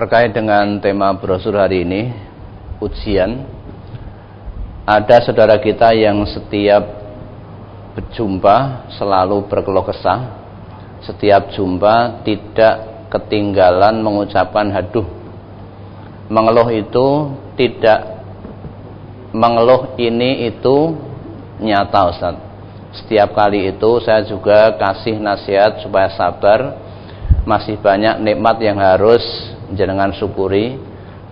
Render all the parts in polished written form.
Terkait dengan tema brosur hari ini, ujian, ada saudara kita yang setiap berjumpa selalu berkeluh kesah. Setiap jumpa tidak ketinggalan mengucapkan haduh. Mengeluh itu tidak, mengeluh ini itu nyata, Ustaz. Setiap kali itu saya juga kasih nasihat supaya sabar. Masih banyak nikmat yang harus jenengan syukuri,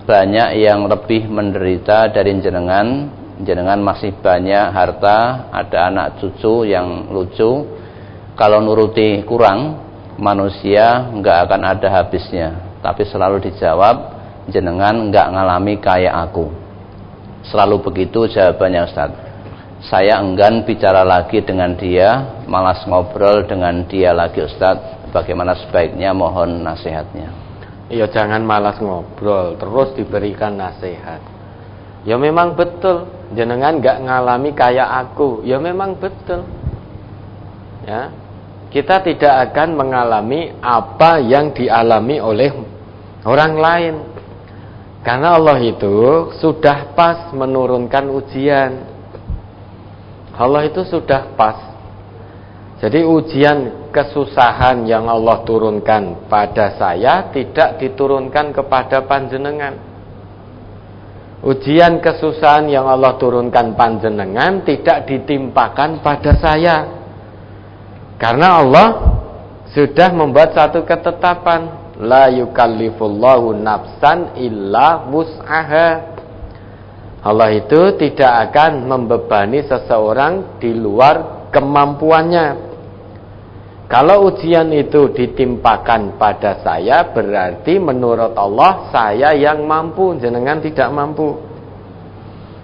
banyak yang lebih menderita dari jenengan. Jenengan masih banyak harta, ada anak cucu yang lucu. Kalau nuruti kurang, manusia nggak akan ada habisnya. Tapi selalu dijawab, jenengan nggak ngalami kayak aku. Selalu begitu jawabannya, Ustaz. Saya enggan bicara lagi dengan dia, malas ngobrol dengan dia lagi, Ustaz. Bagaimana sebaiknya, mohon nasihatnya. Ya jangan malas ngobrol, terus diberikan nasihat. Ya memang betul, jenengan gak ngalami kayak aku. Ya memang betul. Ya, kita tidak akan mengalami apa yang dialami oleh orang lain. Karena Allah itu sudah pas menurunkan ujian. Allah itu sudah pas. Jadi ujian kesusahan yang Allah turunkan pada saya tidak diturunkan kepada panjenengan. Ujian kesusahan yang Allah turunkan panjenengan tidak ditimpakan pada saya. Karena Allah sudah membuat satu ketetapan, la yukallifullahu nafsan illa wus'aha. Allah itu tidak akan membebani seseorang di luar kemampuannya. Kalau ujian itu ditimpakan pada saya, berarti menurut Allah saya yang mampu, jenengan tidak mampu.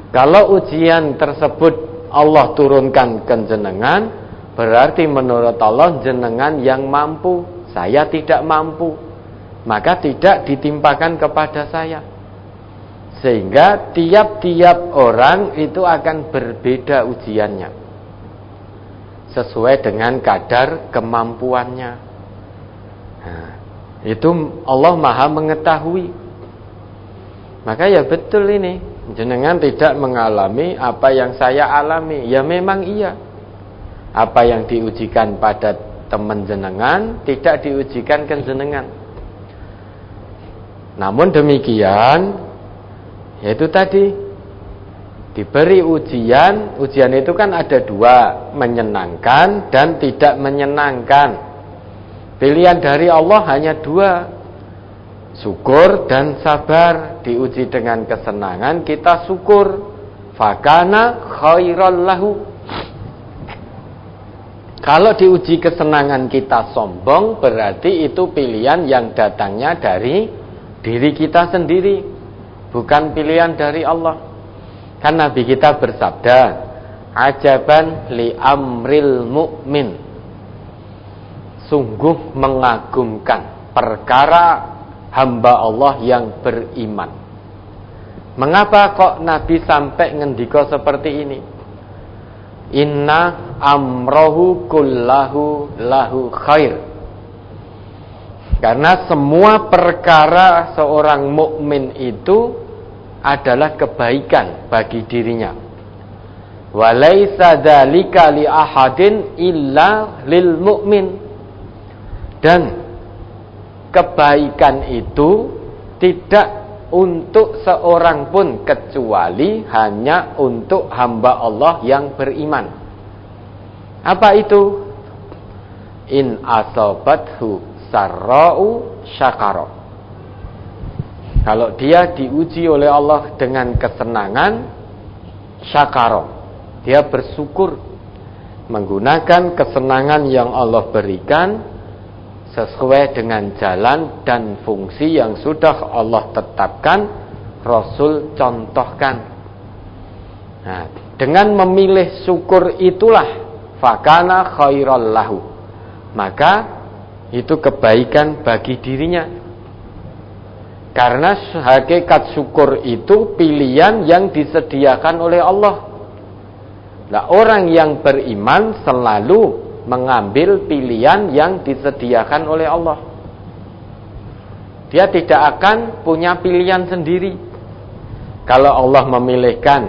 Kalau ujian tersebut Allah turunkan ke jenengan, berarti menurut Allah jenengan yang mampu, saya tidak mampu. Maka tidak ditimpakan kepada saya. Sehingga tiap-tiap orang itu akan berbeda ujiannya, sesuai dengan kadar kemampuannya. Nah, itu Allah Maha mengetahui. Maka ya betul ini, jenengan tidak mengalami apa yang saya alami. Ya memang iya. Apa yang diujikan pada teman jenengan tidak diujikan ke jenengan. Namun demikian, yaitu tadi diberi ujian. Ujian itu kan ada dua, menyenangkan dan tidak menyenangkan. Pilihan dari Allah hanya dua, syukur dan sabar. Diuji dengan kesenangan, kita syukur, fakana khairal lahu. Kalau diuji kesenangan kita sombong, berarti itu pilihan yang datangnya dari diri kita sendiri, bukan pilihan dari Allah. Kan Nabi kita bersabda, ajaban li amril mu'min. Sungguh mengagumkan perkara hamba Allah yang beriman. Mengapa kok Nabi sampai ngendika seperti ini? Inna amrohu kullahu lahu khair. Karena semua perkara seorang mukmin itu adalah kebaikan bagi dirinya. Walaisa dzalika li ahadin illa lil mu'min. Dan kebaikan itu tidak untuk seorang pun kecuali hanya untuk hamba Allah yang beriman. Apa itu? In asabathu sarra'u syakara. Kalau dia diuji oleh Allah dengan kesenangan, syakara, dia bersyukur, menggunakan kesenangan yang Allah berikan sesuai dengan jalan dan fungsi yang sudah Allah tetapkan, Rasul contohkan. Nah, dengan memilih syukur itulah fakana khairal lahu, maka itu kebaikan bagi dirinya. Karena hakikat syukur itu pilihan yang disediakan oleh Allah. Nah, orang yang beriman selalu mengambil pilihan yang disediakan oleh Allah. Dia tidak akan punya pilihan sendiri. Kalau Allah memilihkan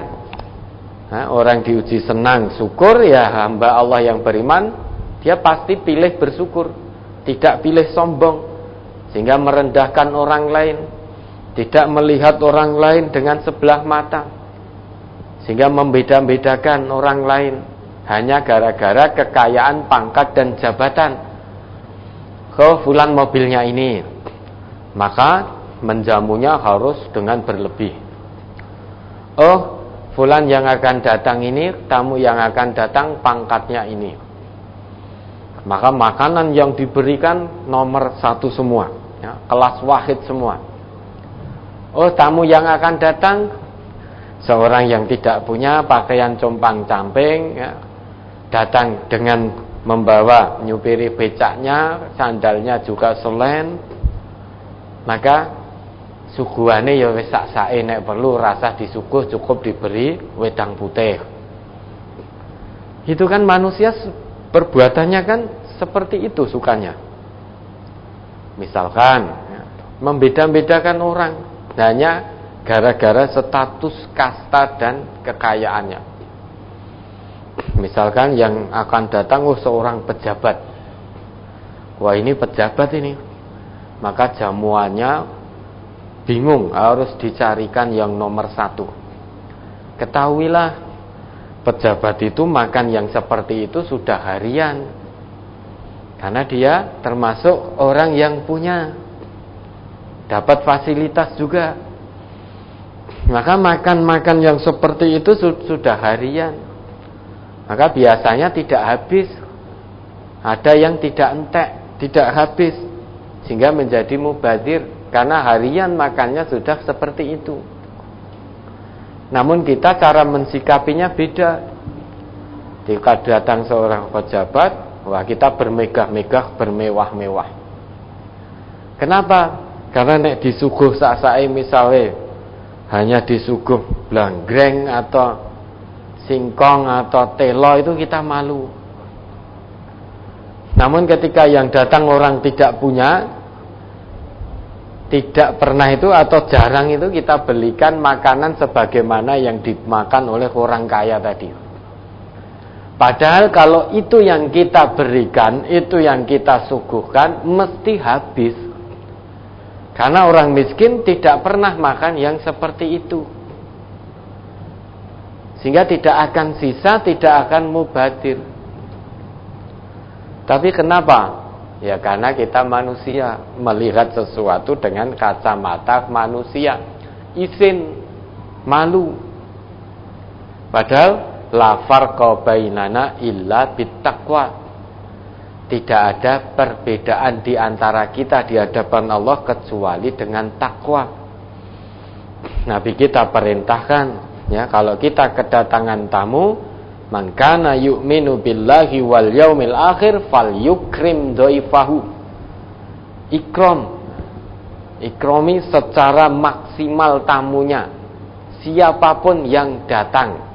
orang diuji senang, syukur, ya hamba Allah yang beriman, dia pasti pilih bersyukur, tidak pilih sombong, sehingga merendahkan orang lain, tidak melihat orang lain dengan sebelah mata, sehingga membeda-bedakan orang lain hanya gara-gara kekayaan, pangkat dan jabatan. Fulan mobilnya ini, maka menjamunya harus dengan berlebih. Fulan yang akan datang ini, tamu yang akan datang pangkatnya ini, maka makanan yang diberikan nomor 1 semua, ya, kelas wahid semua. Tamu yang akan datang seorang yang tidak punya pakaian compang-camping, ya, datang dengan membawa nyupiri becaknya, sandalnya juga selen, maka suguhane ya wis sak-sake, nek perlu rasa disuguh cukup diberi wedang putih. Itu kan manusia perbuatannya kan seperti itu sukanya. Misalkan membeda-bedakan orang hanya gara-gara status, kasta dan kekayaannya. Misalkan yang akan datang seorang pejabat. Wah, ini pejabat ini, maka jamuannya bingung, harus dicarikan yang nomor 1. Ketahuilah, pejabat itu makan yang seperti itu sudah harian, karena dia termasuk orang yang punya, dapat fasilitas juga. Maka makan yang seperti itu sudah harian, maka biasanya tidak habis. Ada yang tidak entek, tidak habis, sehingga menjadi mubadzir, karena harian makannya sudah seperti itu. Namun kita cara mensikapinya beda. Jika datang seorang pejabat, wah kita bermegah-megah, bermewah-mewah. Kenapa? Karena nek disuguh sak-sake misalnya hanya disuguh blanggreng atau singkong atau telo, itu kita malu. Namun ketika yang datang orang tidak punya, tidak pernah itu atau jarang itu, kita belikan makanan sebagaimana yang dimakan oleh orang kaya tadi. Padahal kalau itu yang kita berikan, itu yang kita suguhkan, mesti habis. Karena orang miskin tidak pernah makan yang seperti itu, sehingga tidak akan sisa, tidak akan mubadir. Tapi kenapa? Ya karena kita manusia, melihat sesuatu dengan kacamata manusia, izin, malu. Padahal la farqa bainana illa bittaqwa. Tidak ada perbedaan di antara kita di hadapan Allah kecuali dengan takwa. Nabi kita perintahkan, ya, kalau kita kedatangan tamu, man kana yu'minu billahi wal yaumil akhir falyukrim dhaifahu. Ikrami secara maksimal tamunya, siapapun yang datang.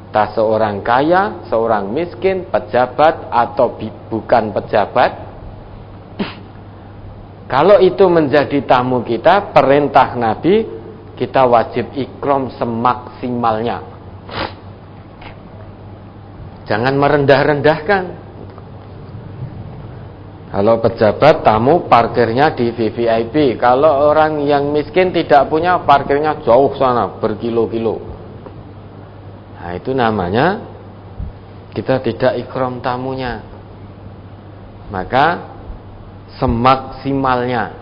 Entah seorang kaya, seorang miskin, pejabat atau bukan pejabat. Kalau itu menjadi tamu kita, perintah Nabi, kita wajib ikram semaksimalnya. Jangan merendah-rendahkan. Kalau pejabat, tamu parkirnya di VVIP. Kalau orang yang miskin tidak punya, parkirnya jauh sana, berkilo-kilo. Nah, itu namanya kita tidak ikram tamunya. Maka semaksimalnya.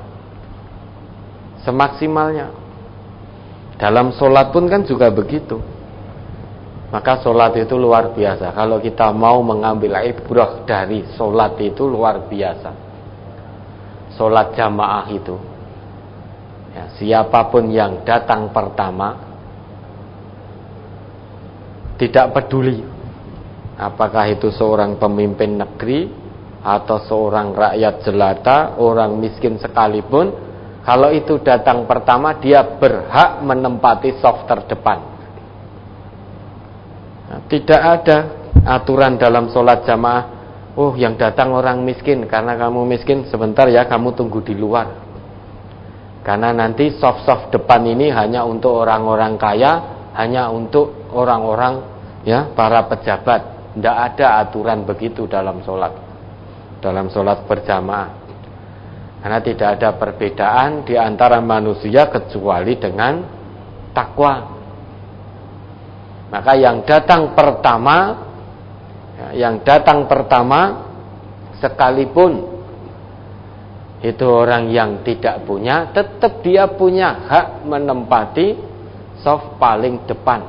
Dalam sholat pun kan juga begitu. Maka sholat itu luar biasa. Kalau kita mau mengambil ibrah dari sholat itu luar biasa. Sholat jamaah itu, ya, siapapun yang datang pertama, tidak peduli apakah itu seorang pemimpin negeri atau seorang rakyat jelata, orang miskin sekalipun, kalau itu datang pertama, dia berhak menempati saf terdepan. Nah, tidak ada aturan dalam sholat jamaah, yang datang orang miskin, karena kamu miskin sebentar ya, kamu tunggu di luar. Karena nanti soft depan ini hanya untuk orang-orang kaya, hanya untuk orang-orang ya para pejabat. Tidak ada aturan begitu dalam sholat berjamaah. Karena tidak ada perbedaan di antara manusia kecuali dengan takwa. Maka yang datang pertama sekalipun itu orang yang tidak punya, tetap dia punya hak menempati shaf paling depan.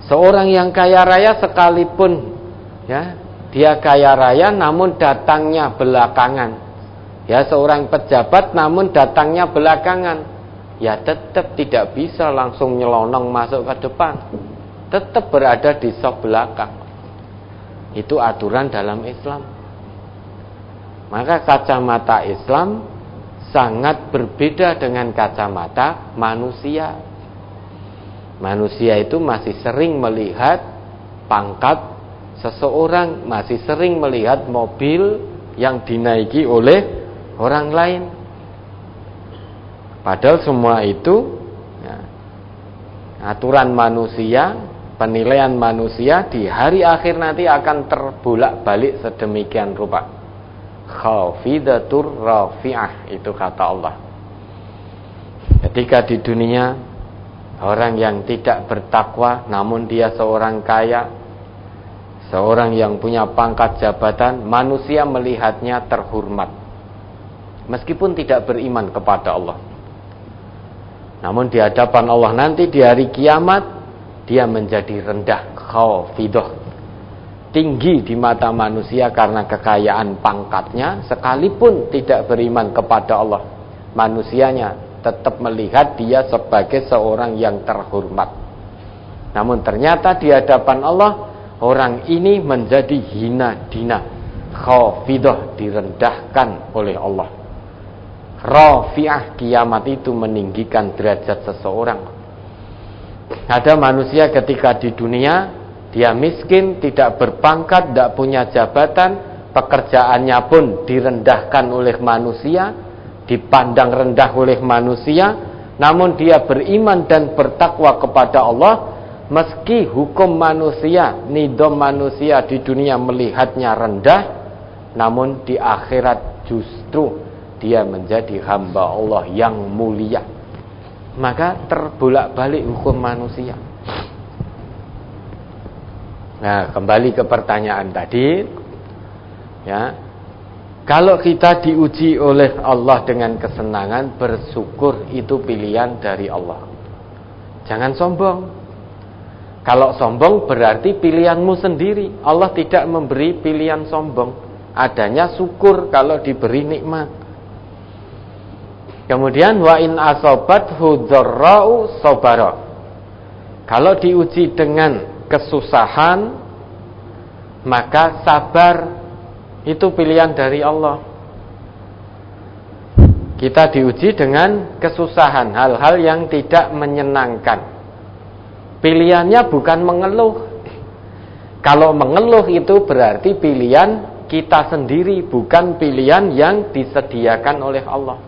Seorang yang kaya raya sekalipun ya, dia kaya raya namun datangnya belakangan. Ya, seorang pejabat namun datangnya belakangan. Ya tetap tidak bisa langsung nyelonong masuk ke depan. Tetap berada di shaf belakang. Itu aturan dalam Islam. Maka kacamata Islam sangat berbeda dengan kacamata manusia. Manusia itu masih sering melihat pangkat seseorang, masih sering melihat mobil yang dinaiki oleh orang lain. Padahal semua itu ya, aturan manusia, penilaian manusia di hari akhir nanti akan terbolak-balik sedemikian rupa. Khafidatur rafi'ah, itu kata Allah. Ketika di dunia orang yang tidak bertakwa namun dia seorang kaya, seorang yang punya pangkat jabatan, manusia melihatnya terhormat meskipun tidak beriman kepada Allah. Namun di hadapan Allah nanti di hari kiamat dia menjadi rendah, khafidah, tinggi di mata manusia karena kekayaan pangkatnya. Sekalipun tidak beriman kepada Allah, manusianya tetap melihat dia sebagai seorang yang terhormat. Namun ternyata di hadapan Allah orang ini menjadi hina dina, khafidah, direndahkan oleh Allah. Rafi'ah, kiamat itu meninggikan derajat seseorang. Ada manusia ketika di dunia dia miskin, tidak berpangkat, tidak punya jabatan, pekerjaannya pun direndahkan oleh manusia, dipandang rendah oleh manusia, namun dia beriman dan bertakwa kepada Allah. Meski hukum manusia, nidom manusia di dunia melihatnya rendah, namun di akhirat justru dia menjadi hamba Allah yang mulia. Maka terbolak-balik hukum manusia. Nah, kembali ke pertanyaan tadi, ya, kalau kita diuji oleh Allah dengan kesenangan, bersyukur, itu pilihan dari Allah. Jangan sombong. Kalau sombong berarti pilihanmu sendiri. Allah tidak memberi pilihan sombong. Adanya syukur kalau diberi nikmat. Kemudian wa in asobathu dzarra'u sabara. Kalau diuji dengan kesusahan, maka sabar, itu pilihan dari Allah. Kita diuji dengan kesusahan, hal-hal yang tidak menyenangkan. Pilihannya bukan mengeluh. Kalau mengeluh itu berarti pilihan kita sendiri, bukan pilihan yang disediakan oleh Allah.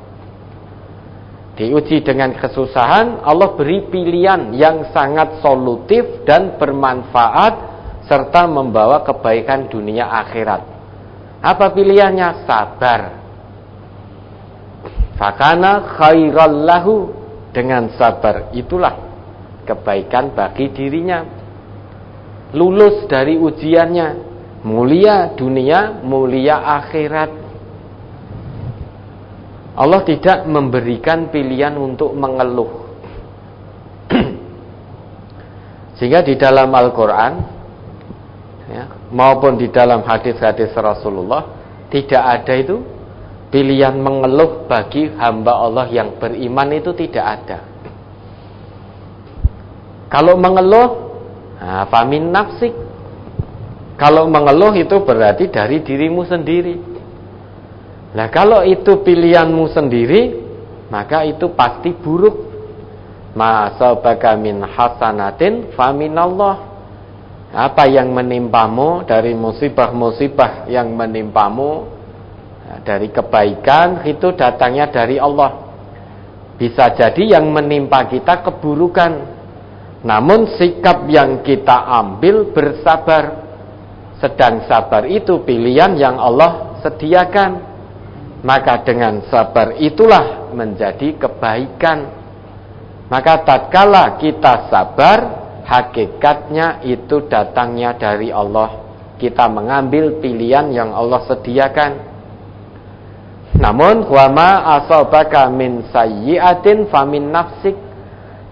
Diuji dengan kesusahan, Allah beri pilihan yang sangat solutif dan bermanfaat serta membawa kebaikan dunia akhirat. Apa pilihannya? Sabar. Fakana khairal lahu, dengan sabar itulah kebaikan bagi dirinya. Lulus dari ujiannya, mulia dunia, mulia akhirat. Allah tidak memberikan pilihan untuk mengeluh. Sehingga di dalam Al-Quran, ya, maupun di dalam hadis-hadis Rasulullah, tidak ada itu pilihan mengeluh bagi hamba Allah yang beriman, itu tidak ada. Kalau mengeluh, famin nafsik. Kalau mengeluh itu berarti dari dirimu sendiri. Nah, kalau itu pilihanmu sendiri, maka itu pasti buruk. Ma sabaka min hasanatin faminallah. Apa yang menimpamu dari musibah-musibah yang menimpamu, dari kebaikan, itu datangnya dari Allah. Bisa jadi yang menimpa kita keburukan, namun sikap yang kita ambil bersabar. Sedang sabar itu pilihan yang Allah sediakan. Maka dengan sabar itulah menjadi kebaikan. Maka tatkala kita sabar, hakikatnya itu datangnya dari Allah. Kita mengambil pilihan yang Allah sediakan. Namun wama asabaka min sayyi'atin famin nafsik.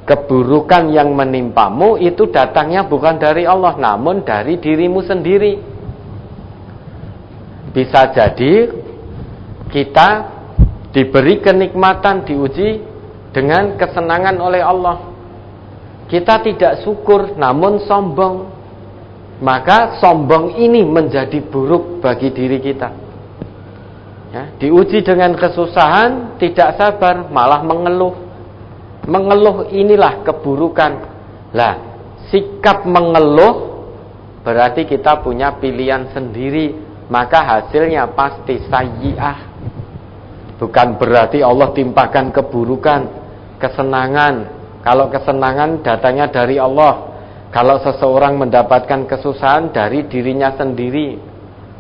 Keburukan yang menimpamu itu datangnya bukan dari Allah, namun dari dirimu sendiri. Bisa jadi kita diberi kenikmatan, diuji dengan kesenangan oleh Allah. Kita tidak syukur namun sombong. Maka sombong ini menjadi buruk bagi diri kita. Ya, diuji dengan kesusahan, tidak sabar, malah mengeluh. Mengeluh inilah keburukan. Lah, sikap mengeluh berarti kita punya pilihan sendiri, maka hasilnya pasti sayyi'ah. Bukan berarti Allah timpakan keburukan, kesenangan. Kalau kesenangan datangnya dari Allah. Kalau seseorang mendapatkan kesusahan dari dirinya sendiri.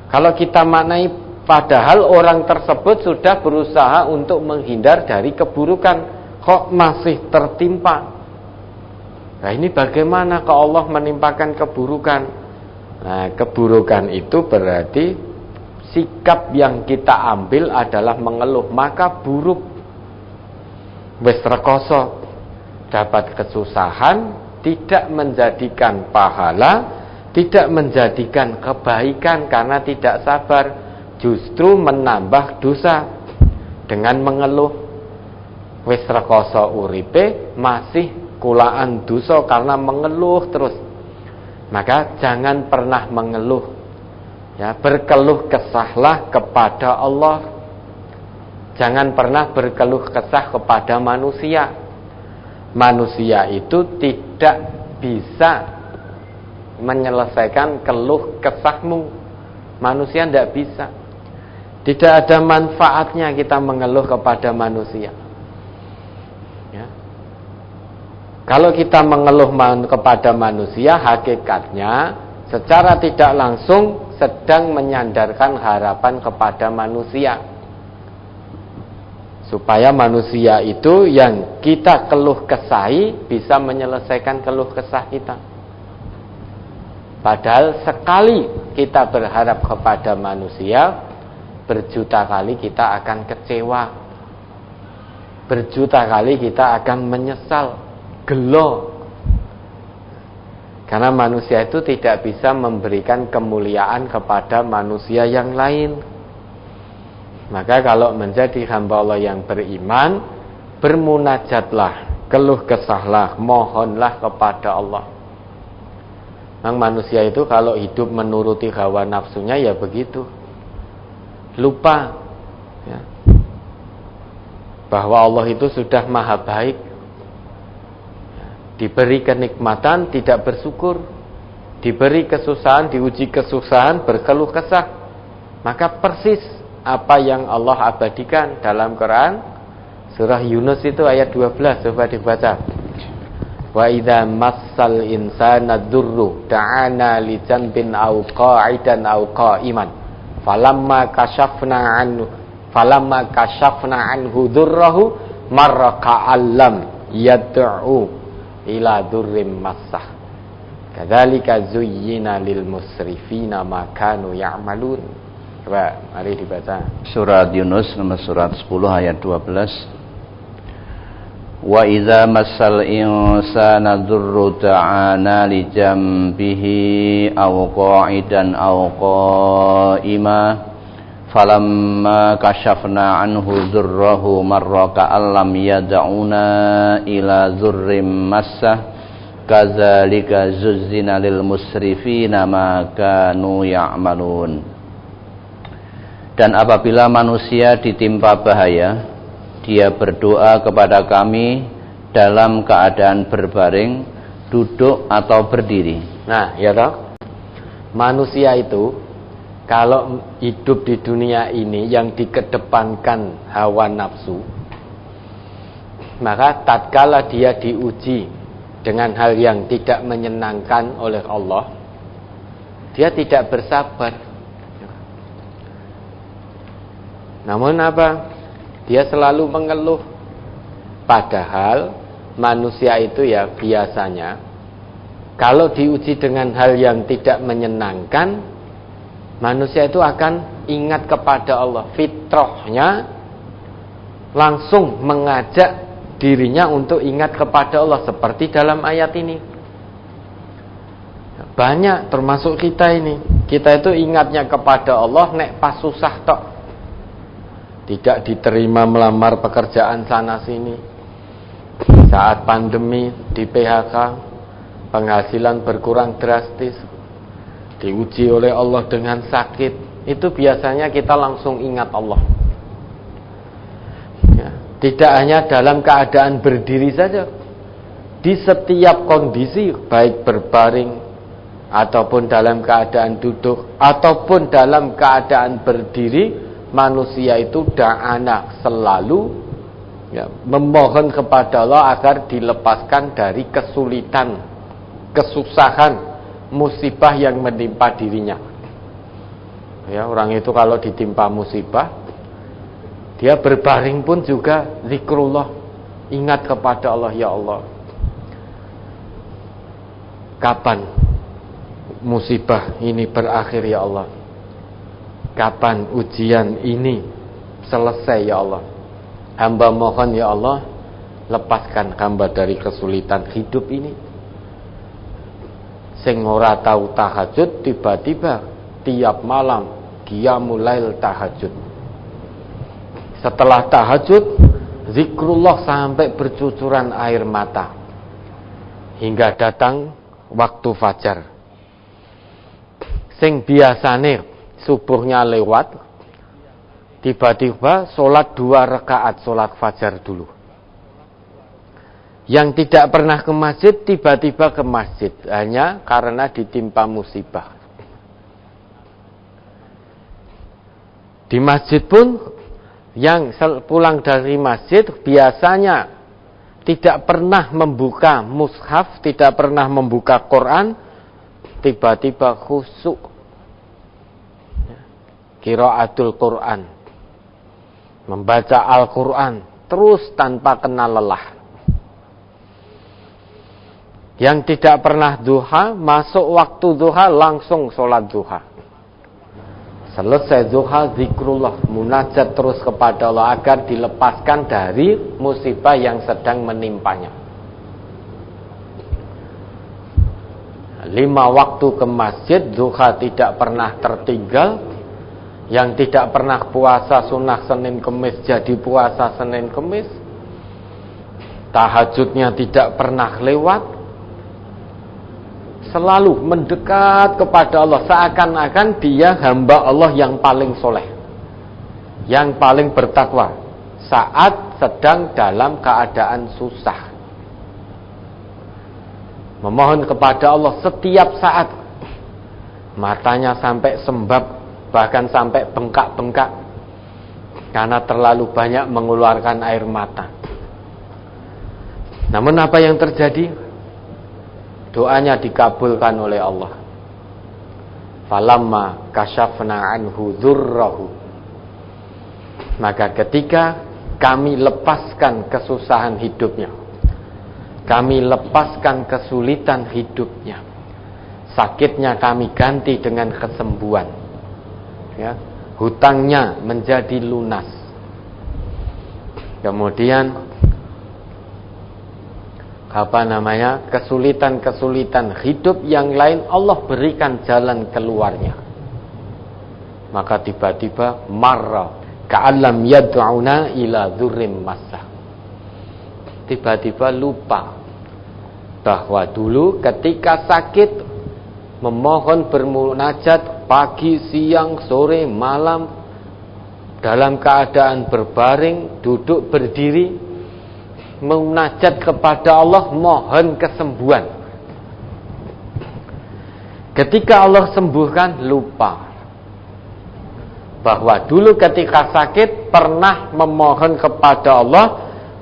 Kalau kita maknai padahal orang tersebut sudah berusaha untuk menghindar dari keburukan, kok masih tertimpa. Nah, ini bagaimana kalau Allah menimpakan keburukan? Nah, keburukan itu berarti sikap yang kita ambil adalah mengeluh, maka buruk. Wis rekoso, dapat kesusahan, tidak menjadikan pahala, tidak menjadikan kebaikan karena tidak sabar, justru menambah dosa dengan mengeluh. Wis rekoso uripe masih kulaan dosa karena mengeluh terus. Maka jangan pernah mengeluh. Ya, berkeluh kesahlah kepada Allah. Jangan pernah berkeluh kesah kepada manusia. Manusia itu tidak bisa menyelesaikan keluh kesahmu. Manusia tidak bisa. Tidak ada manfaatnya kita mengeluh kepada manusia. Ya. Kalau kita mengeluh kepada manusia, hakikatnya secara tidak langsung sedang menyandarkan harapan kepada manusia. Supaya manusia itu yang kita keluh kesahi bisa menyelesaikan keluh kesah kita. Padahal sekali kita berharap kepada manusia, berjuta kali kita akan kecewa. Berjuta kali kita akan menyesal, gelo. Karena manusia itu tidak bisa memberikan kemuliaan kepada manusia yang lain. Maka kalau menjadi hamba Allah yang beriman, bermunajatlah, keluh kesahlah, mohonlah kepada Allah. Memang manusia itu kalau hidup menuruti hawa nafsunya ya begitu. Lupa ya, bahwa Allah itu sudah maha baik. Diberi kenikmatan tidak bersyukur, diberi kesusahan, diuji kesusahan, berkeluh kesah. Maka persis apa yang Allah abadikan dalam Quran surah Yunus itu ayat 12, coba dibaca. Wa idza massal insana dzurru da'ana li janbin aw qa'idan aw qa'iman falamma kashafna anhu dzurrahu marra ka'allam yad'u ila dzurrim massah kadzalika zuyyina lil musrifina ma kanu ya'malun. Coba, mari dibaca. Surat Yunus nomor surat 10 ayat 12. Wa idza massal insana dzurru ta'ana li jambihi aw qa'idan aw qa'ima falamma kashafna anhu dzurrahu marra ka'allam yad'una ila dzurrim massah kadzalika zuzzina lil musrifina ma kanu ya'malun. Dan apabila manusia ditimpa bahaya, dia berdoa kepada kami dalam keadaan berbaring, duduk atau berdiri. Nah, ya toh? Manusia itu kalau hidup di dunia ini yang dikedepankan hawa nafsu, Maka tatkala dia diuji dengan hal yang tidak menyenangkan oleh Allah, dia tidak bersabar. Namun apa? Dia selalu mengeluh. Padahal manusia itu ya biasanya kalau diuji dengan hal yang tidak menyenangkan, manusia itu akan ingat kepada Allah. Fitrahnya langsung mengajak dirinya untuk ingat kepada Allah, seperti dalam ayat ini. Banyak termasuk kita ini, kita itu ingatnya kepada Allah nek pas susah tok. Tidak diterima melamar pekerjaan sana sini, saat pandemi di PHK, penghasilan berkurang drastis, diuji oleh Allah dengan sakit, itu biasanya kita langsung ingat Allah. Tidak hanya dalam keadaan berdiri saja, di setiap kondisi, baik berbaring ataupun dalam keadaan duduk ataupun dalam keadaan berdiri, manusia itu da'ana selalu memohon kepada Allah agar dilepaskan dari kesulitan, kesusahan, musibah yang menimpa dirinya. Orang itu kalau ditimpa musibah, dia berbaring pun juga zikrullah, ingat kepada Allah, ya Allah, kapan musibah ini berakhir ya Allah, kapan ujian ini selesai ya Allah, hamba mohon ya Allah, lepaskan hamba dari kesulitan hidup ini. Sing ora tahu tahajud, tiba-tiba tiap malam qiyamul lail tahajud. Setelah tahajud, zikrullah sampai bercucuran air mata, hingga datang waktu fajar. Sing biasane subuhnya lewat, tiba-tiba sholat 2 rakaat sholat fajar dulu. Yang tidak pernah ke masjid, tiba-tiba ke masjid, hanya karena ditimpa musibah. Di masjid pun, yang pulang dari masjid biasanya tidak pernah membuka mushaf, tidak pernah membuka Quran, tiba-tiba khusyuk qiraatul Quran, membaca Al-Quran terus tanpa kenal lelah. Yang tidak pernah duha, masuk waktu duha langsung sholat duha. Selesai duha, zikrullah, munajat terus kepada Allah agar dilepaskan dari musibah yang sedang menimpanya. 5 waktu ke masjid, duha tidak pernah tertinggal. Yang tidak pernah puasa sunnah Senin Kemis jadi puasa Senin Kemis. Tahajudnya tidak pernah lewat. Selalu mendekat kepada Allah, seakan-akan dia hamba Allah yang paling soleh, yang paling bertakwa saat sedang dalam keadaan susah. Memohon kepada Allah setiap saat, matanya sampai sembab, bahkan sampai bengkak-bengkak karena terlalu banyak mengeluarkan air mata. Namun apa yang terjadi? Doanya dikabulkan oleh Allah. Falamma kasyafna anhu dzurrahu, maka ketika kami lepaskan kesusahan hidupnya, kami lepaskan kesulitan hidupnya, sakitnya kami ganti dengan kesembuhan, hutangnya menjadi lunas. Kemudian kesulitan-kesulitan hidup yang lain Allah berikan jalan keluarnya. Maka tiba-tiba marra ka'allam yad'una ila dzurrim massah. Tiba-tiba lupa bahwa dulu ketika sakit memohon bermunajat pagi, siang, sore, malam, dalam keadaan berbaring, duduk, berdiri, munajat kepada Allah, mohon kesembuhan. Ketika Allah sembuhkan, lupa bahwa dulu ketika sakit pernah memohon kepada Allah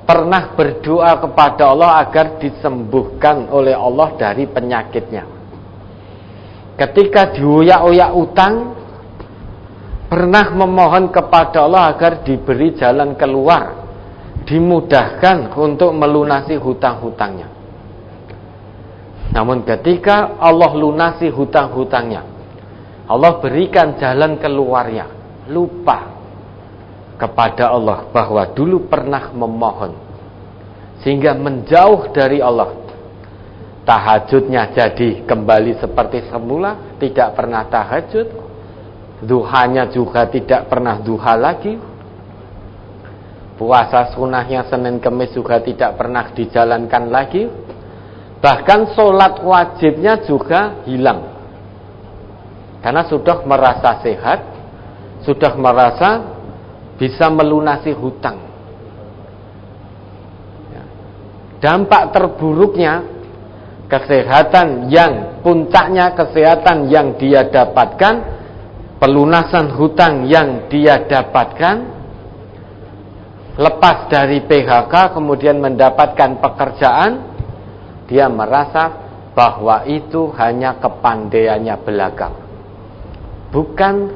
pernah berdoa kepada Allah agar disembuhkan oleh Allah dari penyakitnya. Ketika dioyak-oyak utang, pernah memohon kepada Allah agar diberi jalan keluar, dimudahkan untuk melunasi hutang-hutangnya. Namun ketika Allah lunasi hutang-hutangnya, Allah berikan jalan keluarnya, lupa kepada Allah bahwa dulu pernah memohon, sehingga menjauh dari Allah. Tahajudnya jadi kembali seperti semula, tidak pernah tahajud. Duhanya juga tidak pernah duha lagi. Puasa sunahnya Senin Kemis juga tidak pernah dijalankan lagi. Bahkan sholat wajibnya juga hilang, karena sudah merasa sehat, sudah merasa bisa melunasi hutang. Dampak terburuknya, kesehatan yang puncaknya kesehatan yang dia dapatkan, pelunasan hutang yang dia dapatkan, lepas dari PHK kemudian mendapatkan pekerjaan, dia merasa bahwa itu hanya kepandaiannya belaka, bukan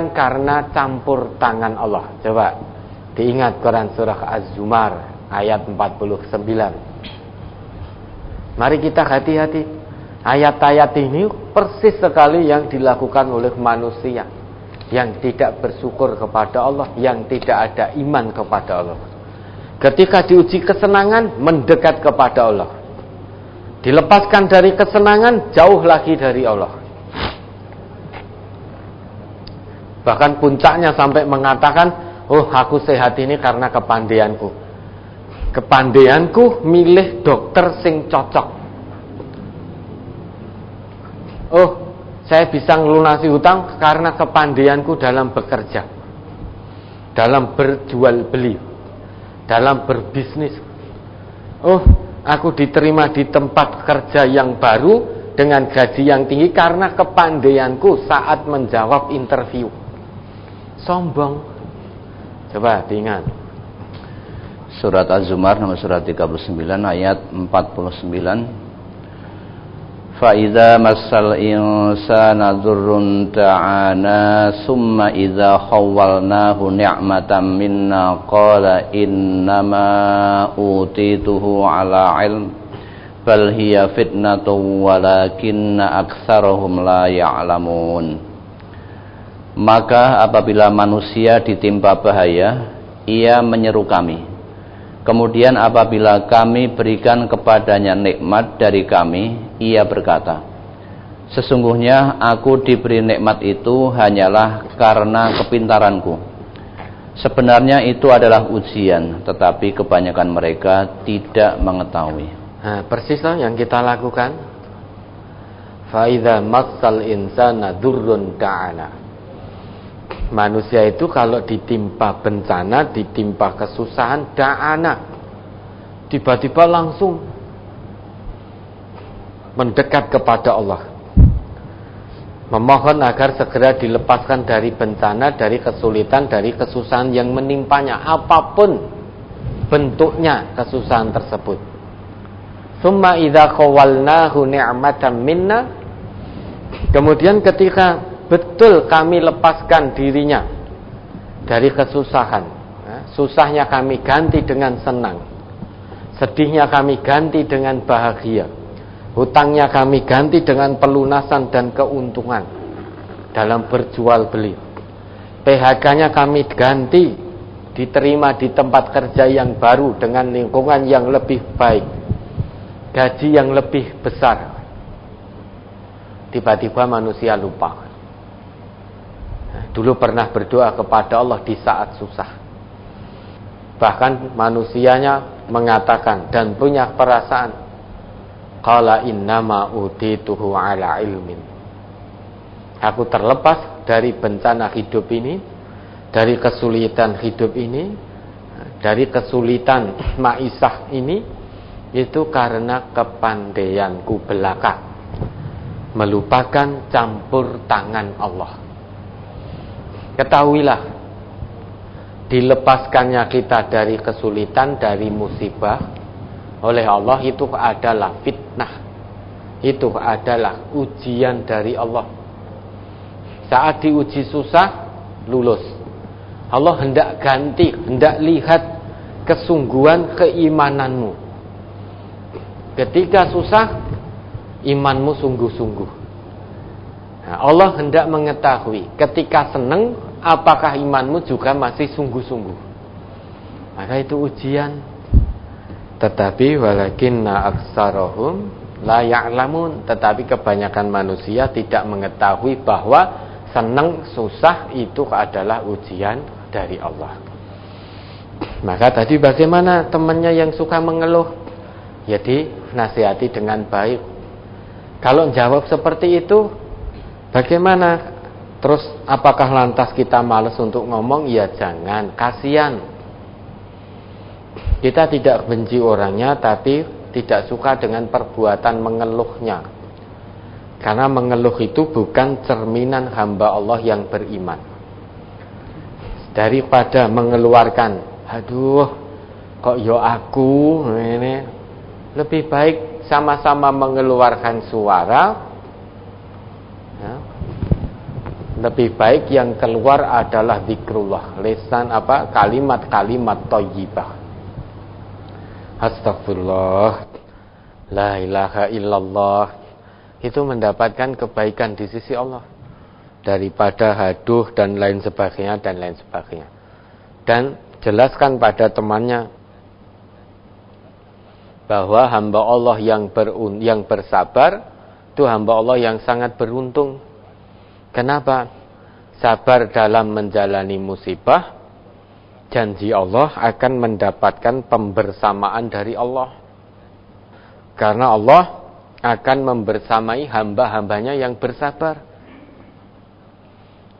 karena campur tangan Allah. Coba diingat Quran surah Az-Zumar ayat 49. Mari kita hati-hati. Ayat-ayat ini persis sekali yang dilakukan oleh manusia yang tidak bersyukur kepada Allah, yang tidak ada iman kepada Allah. Ketika diuji kesenangan, mendekat kepada Allah. Dilepaskan dari kesenangan, jauh lagi dari Allah. Bahkan puncaknya sampai mengatakan, oh aku sehat ini karena kepandaianku. Kepandaianku milih dokter sing cocok. Oh, saya bisa ngelunasi hutang karena kepandaianku dalam bekerja, dalam berjual beli, dalam berbisnis. Oh, aku diterima di tempat kerja yang baru dengan gaji yang tinggi karena kepandaianku saat menjawab interview. Sombong. Coba diingat. Surat Az-Zumar nomor surat 39 ayat 49. Fa idza massal insana dzurrun ta'ana summa idza khawwalnahu ni'matan minna qala innama utituhu ala ilm bal hiya fitnatun walakinna aktsarahum la ya'lamun. Maka apabila manusia ditimpa bahaya, ia menyeru kami. Kemudian apabila kami berikan kepadanya nikmat dari kami, ia berkata, sesungguhnya aku diberi nikmat itu hanyalah karena kepintaranku. Sebenarnya itu adalah ujian, tetapi kebanyakan mereka tidak mengetahui. Nah, persislah yang kita lakukan. Fa idza massal insana dzurrun da'ana. Manusia itu kalau ditimpa bencana, ditimpa kesusahan, da'ana, tiba-tiba langsung mendekat kepada Allah, memohon agar segera dilepaskan dari bencana, dari kesulitan, dari kesusahan yang menimpanya, apapun bentuknya kesusahan tersebut. Summa idza khawalnahu ni'matan minna. Kemudian ketika betul kami lepaskan dirinya dari kesusahan, susahnya kami ganti dengan senang, sedihnya kami ganti dengan bahagia, hutangnya kami ganti dengan pelunasan dan keuntungan dalam berjual beli, PHK-nya kami ganti diterima di tempat kerja yang baru dengan lingkungan yang lebih baik, gaji yang lebih besar. Tiba-tiba manusia lupa. Dulu pernah berdoa kepada Allah di saat susah. Bahkan manusianya mengatakan dan punya perasaan, qala innama utituhu ala ilmin. Aku terlepas dari bencana hidup ini, dari kesulitan hidup ini, dari kesulitan maisah ini, itu karena kepandaianku belaka, melupakan campur tangan Allah. Ketahuilah, dilepaskannya kita dari kesulitan, dari musibah oleh Allah, itu adalah fitnah, itu adalah ujian dari Allah. Saat diuji susah, lulus. Allah hendak ganti, hendak lihat kesungguhan keimananmu. Ketika susah, imanmu sungguh-sungguh. Nah, Allah hendak mengetahui ketika senang, apakah imanmu juga masih sungguh-sungguh. Maka itu ujian. Tetapi walakinna aktsarahum la ya'lamun, tetapi kebanyakan manusia tidak mengetahui bahwa senang susah itu adalah ujian dari Allah. Maka tadi bagaimana temannya yang suka mengeluh? Jadi nasihati dengan baik. Kalau jawab seperti itu, bagaimana? Terus apakah lantas kita malas untuk ngomong? Ya jangan, kasihan. Kita tidak benci orangnya, tapi tidak suka dengan perbuatan mengeluhnya. Karena mengeluh itu bukan cerminan hamba Allah yang beriman. Daripada mengeluarkan, aduh, kok yo aku ini, lebih baik sama-sama mengeluarkan suara. Ya. Lebih baik yang keluar adalah zikrullah, lisan kalimat-kalimat thayyibah. Astagfirullah, la ilaha illallah. Itu mendapatkan kebaikan di sisi Allah daripada haduh dan lain sebagainya dan lain sebagainya. Dan jelaskan pada temannya bahwa hamba Allah yang bersabar itu hamba Allah yang sangat beruntung. Kenapa? Sabar dalam menjalani musibah, janji Allah akan mendapatkan pembersamaan dari Allah. Karena Allah akan membersamai hamba-hambanya yang bersabar.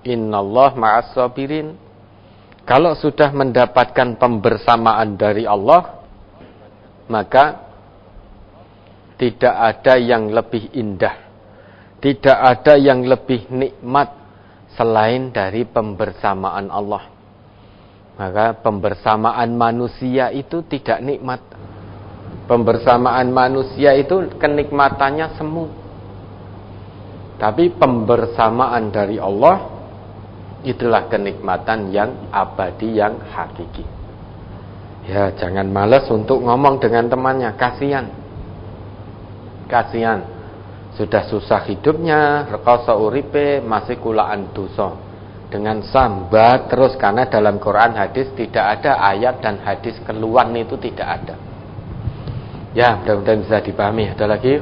Innallah ma'as sabirin. Kalau sudah mendapatkan pembersamaan dari Allah, maka tidak ada yang lebih indah, tidak ada yang lebih nikmat selain dari pembersamaan Allah. Maka pembersamaan manusia itu tidak nikmat. Pembersamaan manusia itu kenikmatannya semu. Tapi pembersamaan dari Allah itulah kenikmatan yang abadi, yang hakiki. Ya, jangan malas untuk ngomong dengan temannya, kasihan. Kasihan. Sudah susah hidupnya, rekoso uripe, masih kulaan dosa. Dengan sambat terus, karena dalam Quran hadis tidak ada ayat dan hadis keluhan itu tidak ada. Ya, mudah-mudahan bisa dipahami. Ada lagi?